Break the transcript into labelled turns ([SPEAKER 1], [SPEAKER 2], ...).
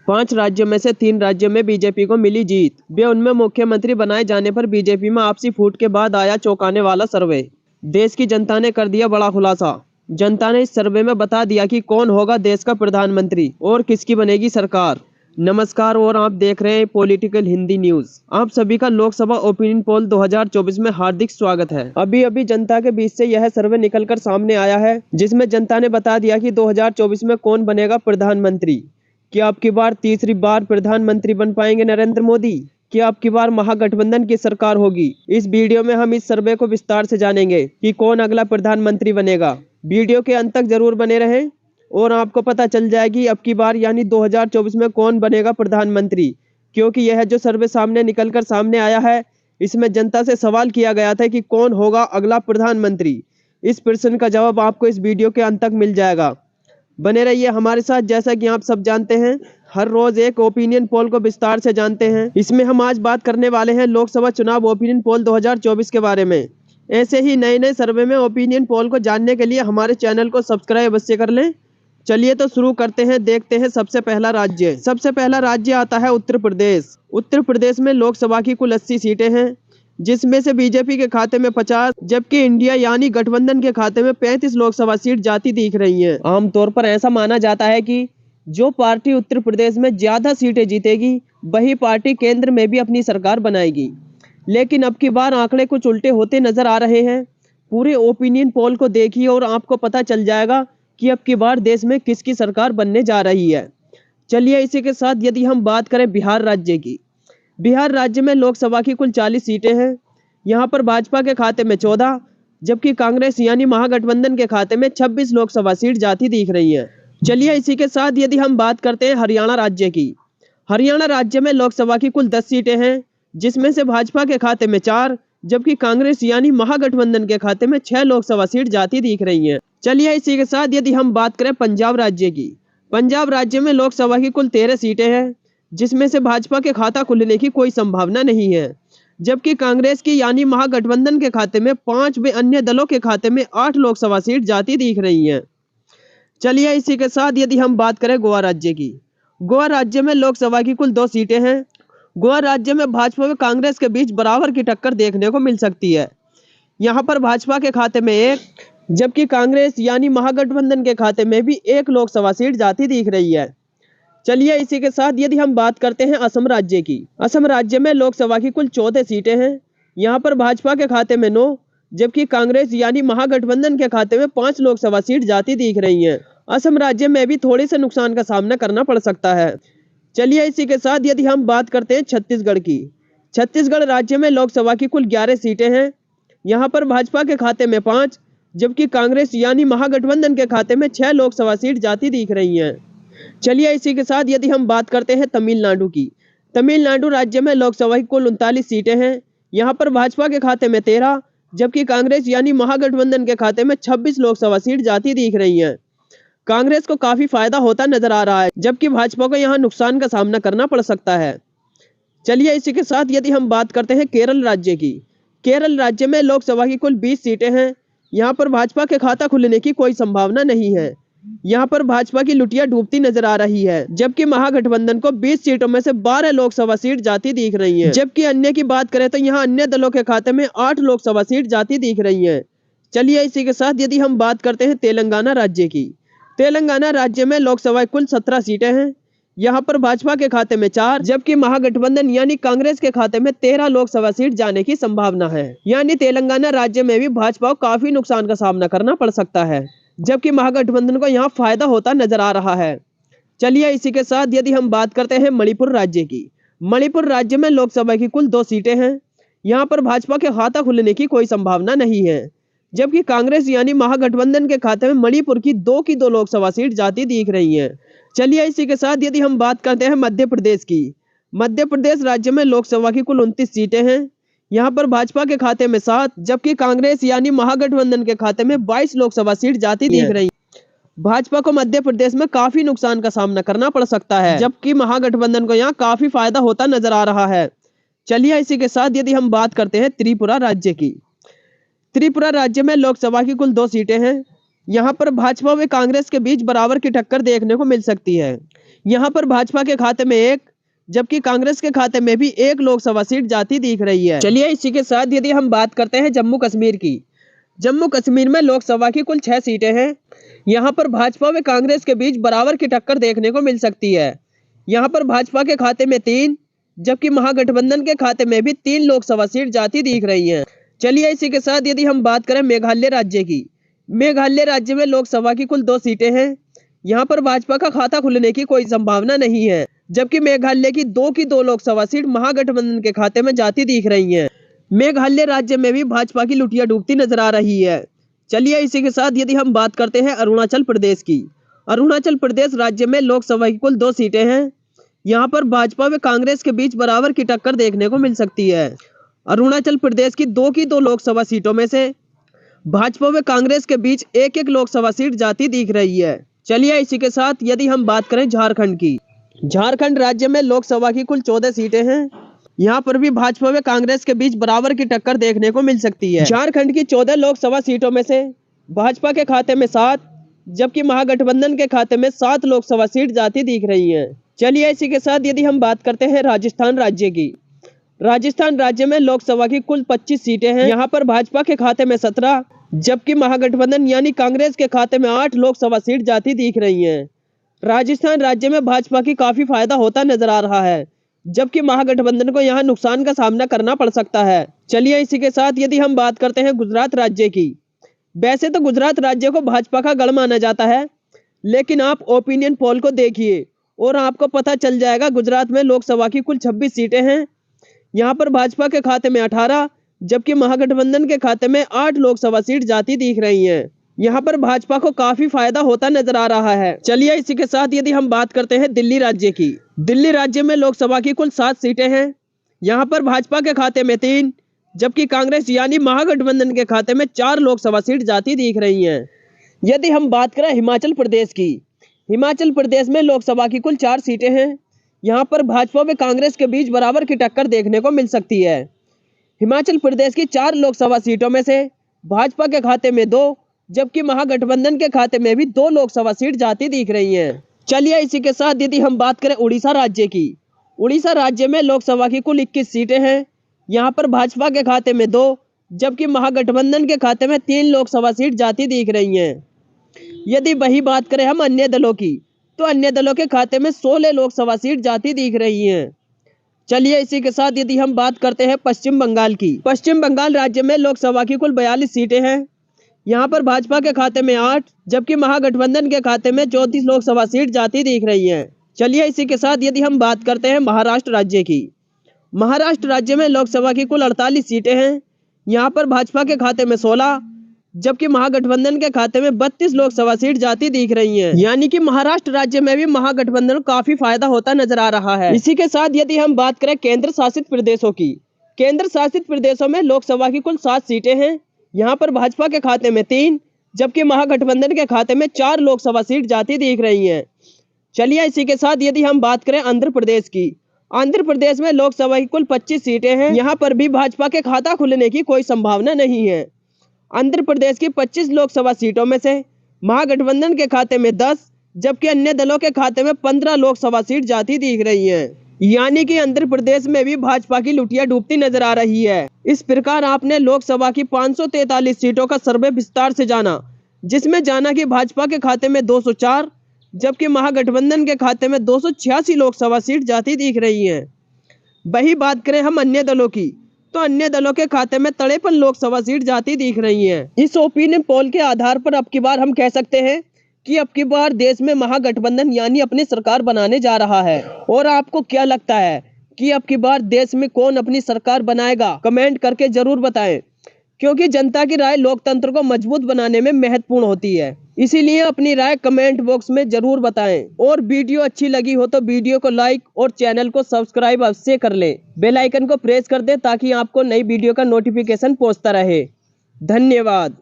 [SPEAKER 1] 5 राज्यों में से 3 राज्यों में बीजेपी को मिली जीत। वे उनमें मुख्यमंत्री बनाए जाने पर बीजेपी में आपसी फूट के बाद आया चौंकाने वाला सर्वे। देश की जनता ने कर दिया बड़ा खुलासा। जनता ने इस सर्वे में बता दिया कि कौन होगा देश का प्रधानमंत्री और किसकी बनेगी सरकार। नमस्कार और आप देख रहे हैं पॉलिटिकल हिंदी न्यूज। आप सभी का लोकसभा ओपिनियन पोल 2024 में हार्दिक स्वागत है। अभी अभी जनता के बीच से यह सर्वे निकलकर सामने आया है, जिसमें जनता ने बता दिया कि 2024 में कौन बनेगा प्रधानमंत्री। क्या अब की बार तीसरी बार प्रधानमंत्री बन पाएंगे नरेंद्र मोदी? क्या अब की बार महागठबंधन की सरकार होगी? इस वीडियो में हम इस सर्वे को विस्तार से जानेंगे कि कौन अगला प्रधानमंत्री बनेगा। वीडियो के अंत तक जरूर बने रहें और आपको पता चल जाएगी अब की बार यानी 2024 में कौन बनेगा प्रधानमंत्री। क्योंकि यह जो सर्वे सामने निकलकर सामने आया है, इसमें जनता से सवाल किया गया था कि कौन होगा अगला प्रधानमंत्री। इस प्रश्न का जवाब आपको इस वीडियो के अंत तक मिल जाएगा। बने रहिए हमारे साथ। जैसा कि आप सब जानते हैं, हर रोज एक ओपिनियन पोल को विस्तार से जानते हैं। इसमें हम आज बात करने वाले हैं लोकसभा चुनाव ओपिनियन पोल 2024 के बारे में। ऐसे ही नए नए सर्वे में ओपिनियन पोल को जानने के लिए हमारे चैनल को सब्सक्राइब अवश्य कर लें। चलिए तो शुरू करते हैं। देखते हैं सबसे पहला राज्य आता है उत्तर प्रदेश। उत्तर प्रदेश में लोकसभा की कुल 80 सीटें हैं, जिसमें से बीजेपी के खाते में 50 जबकि इंडिया यानी गठबंधन के खाते में 35 लोकसभा सीट जाती दिख रही हैं। आमतौर पर ऐसा माना जाता है कि जो पार्टी उत्तर प्रदेश में ज्यादा सीटें जीतेगी वही पार्टी केंद्र में भी अपनी सरकार बनाएगी। लेकिन अब की बार आंकड़े कुछ उल्टे होते नजर आ रहे हैं। पूरे ओपिनियन पोल को देखिए और आपको पता चल जाएगा कि अब की बार देश में किसकी सरकार बनने जा रही है। चलिए इसी के साथ यदि हम बात करें बिहार राज्य की। बिहार राज्य में लोकसभा की कुल 40 सीटें हैं। यहाँ पर भाजपा के खाते में 14 जबकि कांग्रेस यानी महागठबंधन के खाते में 26 लोकसभा सीट जाती दिख रही हैं। चलिए इसी के साथ यदि हम बात करते हैं हरियाणा राज्य की। हरियाणा राज्य में लोकसभा की कुल 10 सीटें हैं, जिसमें से भाजपा के खाते में 4 जबकि कांग्रेस यानी महागठबंधन के खाते में 6 लोकसभा सीट जाती दिख रही हैं। चलिए इसी के साथ यदि हम बात करें पंजाब राज्य की। पंजाब राज्य में लोकसभा की कुल 13 सीटें हैं, जिसमें से भाजपा के खाता खुलने की कोई संभावना नहीं है, जबकि कांग्रेस की यानी महागठबंधन के खाते में 5 व अन्य दलों के खाते में 8 लोकसभा सीट जाती दिख रही हैं। चलिए इसी के साथ यदि हम बात करें गोवा राज्य की। गोवा राज्य में लोकसभा की कुल 2 सीटें हैं। गोवा राज्य में भाजपा व कांग्रेस के बीच बराबर की टक्कर देखने को मिल सकती है। यहाँ पर भाजपा के खाते में 1 जबकि कांग्रेस यानी महागठबंधन के खाते में भी 1 लोकसभा सीट जाती दिख रही है। चलिए इसी के साथ यदि हम बात करते हैं असम राज्य की। असम राज्य में लोकसभा की कुल 14 सीटें हैं। यहाँ पर भाजपा के खाते में 9 जबकि कांग्रेस यानी महागठबंधन के खाते में 5 लोकसभा सीट जाती दिख रही हैं। असम राज्य में भी थोड़े से नुकसान का सामना करना पड़ सकता है। चलिए इसी के साथ यदि हम बात करते हैं छत्तीसगढ़ की। छत्तीसगढ़ राज्य में लोकसभा की कुल 11 सीटें हैं। यहाँ पर भाजपा के खाते में 5 जबकि कांग्रेस यानी महागठबंधन के खाते में 6 लोकसभा सीट जाती दिख रही हैं। चलिए इसी के साथ यदि हम बात करते हैं तमिलनाडु की। तमिलनाडु राज्य में लोकसभा की कुल 39 सीटें हैं। यहाँ पर भाजपा के खाते में 13 जबकि कांग्रेस यानी महागठबंधन के खाते में 26 लोकसभा सीट जाती दिख रही हैं। कांग्रेस को काफी फायदा होता नजर आ रहा है, जबकि भाजपा को यहाँ नुकसान का सामना करना पड़ सकता है। चलिए इसी के साथ यदि हम बात करते हैं केरल राज्य की। केरल राज्य में लोकसभा की कुल 20 सीटें हैं। यहाँ पर भाजपा के खाता खुलने की कोई संभावना नहीं है। यहाँ पर भाजपा की लुटिया डूबती नजर आ रही है, जबकि महागठबंधन को 20 सीटों में से 12 लोकसभा सीट जाती दिख रही हैं। जबकि अन्य की बात करें तो यहाँ अन्य दलों के खाते में 8 लोकसभा सीट जाती दिख रही हैं। चलिए इसी के साथ यदि हम बात करते हैं तेलंगाना राज्य की। तेलंगाना राज्य में लोकसभा कुल 17 सीटें हैं। यहाँ पर भाजपा के खाते में 4 जबकि महागठबंधन यानी कांग्रेस के खाते में 13 लोकसभा सीट जाने की संभावना है। यानी तेलंगाना राज्य में भी भाजपा को काफी नुकसान का सामना करना पड़ सकता है, जबकि महागठबंधन को यहाँ फायदा होता नजर आ रहा है। चलिए इसी के साथ यदि हम बात करते हैं मणिपुर राज्य की। मणिपुर राज्य में लोकसभा की कुल 2 सीटें हैं। यहाँ पर भाजपा के खाता खुलने की कोई संभावना नहीं है, जबकि कांग्रेस यानी महागठबंधन के खाते में मणिपुर की 2 लोकसभा सीट जाती दिख रही हैं। चलिए इसी के साथ यदि हम बात करते हैं मध्य प्रदेश की। मध्य प्रदेश राज्य में लोकसभा की कुल 29 सीटें हैं। यहाँ पर भाजपा के खाते में 7 जबकि कांग्रेस यानी महागठबंधन के खाते में 22 लोकसभा सीट जाती दिख रही। भाजपा को मध्य प्रदेश में काफी नुकसान का सामना करना पड़ सकता है, जबकि महागठबंधन को यहाँ काफी फायदा होता नजर आ रहा है। चलिए इसी के साथ यदि हम बात करते हैं त्रिपुरा राज्य की। त्रिपुरा राज्य में लोकसभा की कुल 2 सीटें हैं। यहाँ पर भाजपा व कांग्रेस के बीच बराबर की टक्कर देखने को मिल सकती है। यहाँ पर भाजपा के खाते में 1 जबकि कांग्रेस के खाते में भी 1 लोकसभा सीट जाती दिख रही है। चलिए इसी के साथ यदि हम बात करते हैं जम्मू कश्मीर की। जम्मू कश्मीर में लोकसभा की कुल 6 सीटें हैं। यहाँ पर भाजपा व कांग्रेस के बीच बराबर की टक्कर देखने को मिल सकती है। यहाँ पर भाजपा के खाते में 3 जबकि महागठबंधन के खाते में भी 3 लोकसभा सीट जाती दिख रही हैं। चलिए इसी के साथ यदि हम बात करें मेघालय राज्य की। मेघालय राज्य में लोकसभा की कुल 2 सीटें हैं। यहाँ पर भाजपा का खाता खुलने की कोई संभावना नहीं है, जबकि मेघालय की 2 लोकसभा सीट महागठबंधन के खाते में जाती दिख रही हैं। मेघालय राज्य में भी भाजपा की लुटिया डूबती नजर आ रही है। चलिए इसी के साथ यदि हम बात करते हैं अरुणाचल प्रदेश की। अरुणाचल प्रदेश राज्य में लोकसभा की कुल 2 सीटें हैं। यहाँ पर भाजपा व कांग्रेस के बीच बराबर की टक्कर देखने को मिल सकती है। अरुणाचल प्रदेश की 2 लोकसभा सीटों में से भाजपा व कांग्रेस के बीच 1 लोकसभा सीट जाती दिख रही है। चलिए इसी के साथ यदि हम बात करें झारखंड की। झारखंड राज्य में लोकसभा की कुल 14 सीटें हैं। यहाँ पर भी भाजपा व कांग्रेस के बीच बराबर की टक्कर देखने को मिल सकती है। झारखंड की 14 लोकसभा सीटों में से भाजपा के खाते में 7 जबकि महागठबंधन के खाते में 7 लोकसभा सीट जाती दिख रही हैं। चलिए इसी के साथ यदि हम बात करते हैं राजस्थान राज्य की। राजस्थान राज्य में लोकसभा की कुल 25 सीटें हैं। यहाँ पर भाजपा के खाते में 17 जबकि महागठबंधन यानी कांग्रेस के खाते में 8 लोकसभा सीट जाती दिख रही हैं। राजस्थान राज्य में भाजपा की काफी फायदा होता नजर आ रहा है, जबकि महागठबंधन को यहाँ नुकसान का सामना करना पड़ सकता है। चलिए इसी के साथ यदि हम बात करते हैं गुजरात राज्य की। वैसे तो गुजरात राज्य को भाजपा का गढ़ माना जाता है, लेकिन आप ओपिनियन पोल को देखिए और आपको पता चल जाएगा गुजरात में लोकसभा की कुल 26 सीटें हैं। यहाँ पर भाजपा के खाते में 18 जबकि महागठबंधन के खाते में 8 लोकसभा सीट जाती दिख रही हैं। यहाँ पर भाजपा को काफी फायदा होता नजर आ रहा है। चलिए इसी के साथ यदि हम बात करते हैं दिल्ली राज्य की। दिल्ली राज्य में लोकसभा की कुल 7 सीटें हैं। यहाँ पर भाजपा के खाते में 3 जबकि कांग्रेस यानी महागठबंधन के खाते में 4 लोकसभा सीट जाती दिख रही हैं। यदि हम बात करें हिमाचल प्रदेश की। हिमाचल प्रदेश में लोकसभा की कुल 4 सीटें हैं। यहाँ पर भाजपा व कांग्रेस के बीच बराबर की टक्कर देखने को मिल सकती है। हिमाचल प्रदेश की 4 लोकसभा सीटों में से भाजपा के खाते में 2 जबकि महागठबंधन के खाते में भी 2 लोकसभा सीट जाती दिख रही हैं। चलिए इसी के साथ यदि हम बात करें उड़ीसा राज्य की। उड़ीसा राज्य में लोकसभा की कुल 21 सीटें हैं। यहाँ पर भाजपा के खाते में 2 जबकि महागठबंधन के खाते में 3 लोकसभा सीट जाती दिख रही हैं। यदि वही बात करें हम अन्य दलों की, तो अन्य दलों के खाते में 16 लोकसभा सीट जाती दिख रही हैं। चलिए इसी के साथ यदि हम बात करते हैं पश्चिम बंगाल की। पश्चिम बंगाल राज्य में लोकसभा की कुल 42 सीटें हैं। यहाँ पर भाजपा के खाते में 8 जबकि महागठबंधन के खाते में 34 लोकसभा सीट जाती दिख रही हैं। चलिए इसी के साथ यदि हम बात करते हैं महाराष्ट्र राज्य की। महाराष्ट्र राज्य में लोकसभा की कुल 48 सीटें हैं। यहाँ पर भाजपा के खाते में 16 जबकि महागठबंधन के खाते में 32 लोकसभा सीट जाती दिख रही हैं। यानी कि महाराष्ट्र राज्य में भी महागठबंधन को काफी फायदा होता नजर आ रहा है। इसी के साथ यदि हम बात करें केंद्र शासित प्रदेशों की। केंद्र शासित प्रदेशों में लोकसभा की कुल 7 सीटें हैं। यहाँ पर भाजपा के खाते में 3 जबकि महागठबंधन के खाते में 4 लोकसभा सीट जाती दिख रही हैं। चलिए इसी के साथ यदि हम बात करें आंध्र प्रदेश की। आंध्र प्रदेश में लोकसभा की कुल 25 सीटें हैं। यहाँ पर भी भाजपा के खाता खुलने की कोई संभावना नहीं है। आंध्र प्रदेश की 25 लोकसभा सीटों में से महागठबंधन के खाते में 10 जबकि अन्य दलों के खाते में 15 लोकसभा सीट जाती दिख रही हैं। यानी कि आंध्र प्रदेश में भी भाजपा की लुटिया डूबती नजर आ रही है। इस प्रकार आपने लोकसभा की 543 सीटों का सर्वे विस्तार से जाना, जिसमें जाना कि भाजपा के खाते में 204 जबकि महागठबंधन के खाते में 286 लोकसभा सीट जाती दिख रही हैं। वही बात करें हम अन्य दलों की, तो अन्य दलों के खाते में 53 लोकसभा सीट जाती दिख रही हैं। इस ओपिनियन पोल के आधार पर अब की बार हम कह सकते हैं कि अब की बार देश में महागठबंधन यानी अपनी सरकार बनाने जा रहा है। और आपको क्या लगता है कि अब की बार देश में कौन अपनी सरकार बनाएगा? कमेंट करके जरूर बताएं, क्योंकि जनता की राय लोकतंत्र को मजबूत बनाने में महत्वपूर्ण होती है। इसीलिए अपनी राय कमेंट बॉक्स में जरूर बताएं। और वीडियो अच्छी लगी हो तो वीडियो को लाइक और चैनल को सब्सक्राइब अवश्य कर लें। बेल आइकन को प्रेस कर दें ताकि आपको नई वीडियो का नोटिफिकेशन पहुंचता रहे। धन्यवाद।